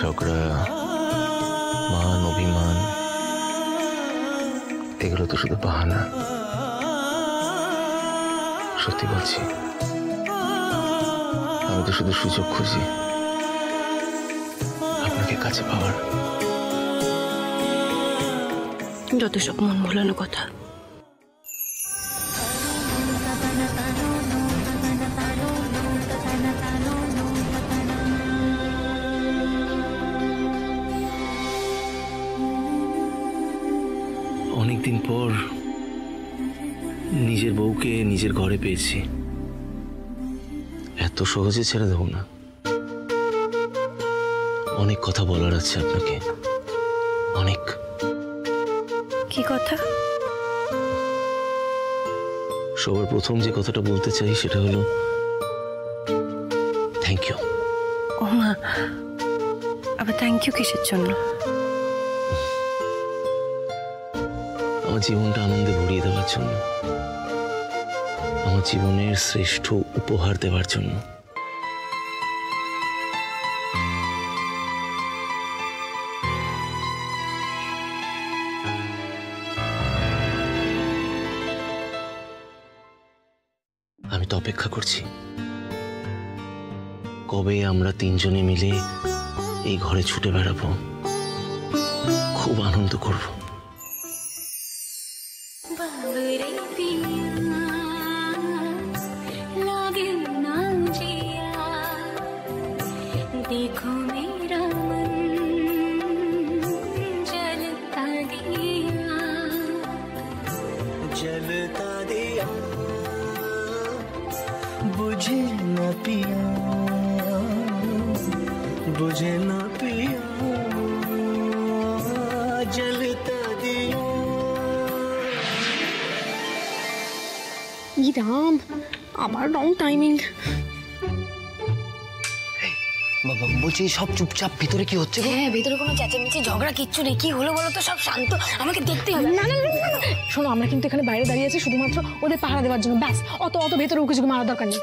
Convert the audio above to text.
ঝগড়া, মান অভিমান, এগুলো তো শুধু বাহানা। সত্যি বলছি, আমি তো শুধু সুযোগ খুঁজি আপনাকে কাছে পাওয়ার। যত সব মন ভোলানো কথা। অনেকদিন পর নিজের বউকে নিজের ঘরে পেয়েছি। এত সহজে ছেড়ে দেব না। অনেক কথা বলার আছে আপনাকে, অনেক। কি কথা? সবার প্রথম যে কথাটা বলতে চাই সেটা হলো থ্যাংক ইউ। ও মা, আবার থ্যাংক ইউ কিসের জন্য? আমার জীবনটা আনন্দে ভরিয়ে দেওয়ার জন্য, আমার জীবনের শ্রেষ্ঠ উপহার দেওয়ার জন্য। আমি তো অপেক্ষা করছি কবে আমরা তিনজনে মিলে এই ঘরে ছুটে বেড়াবো, খুব আনন্দ করব। देखो मेरा मन जलता दिया, जलता दिया, बुझे न पिया, बुझे न पिया, जलता दिया। ই রাম, আবার রং টাইমিং। বলছি সব চুপচাপ, ভিতরে কি হচ্ছে? হ্যাঁ, ভেতরে কোনো চেঁচামেচি ঝগড়া কিচ্ছু নেই। কি হলো বলো তো? সব শান্ত, আমাকে দেখতে হবে। না না না, শোনো, আমরা কিন্তু এখানে বাইরে দাঁড়িয়ে আছি শুধুমাত্র ওদের পাহারা দেওয়ার জন্য, ব্যাস। অত ভেতরে উকি ঝুঁকি মারার দরকার নেই।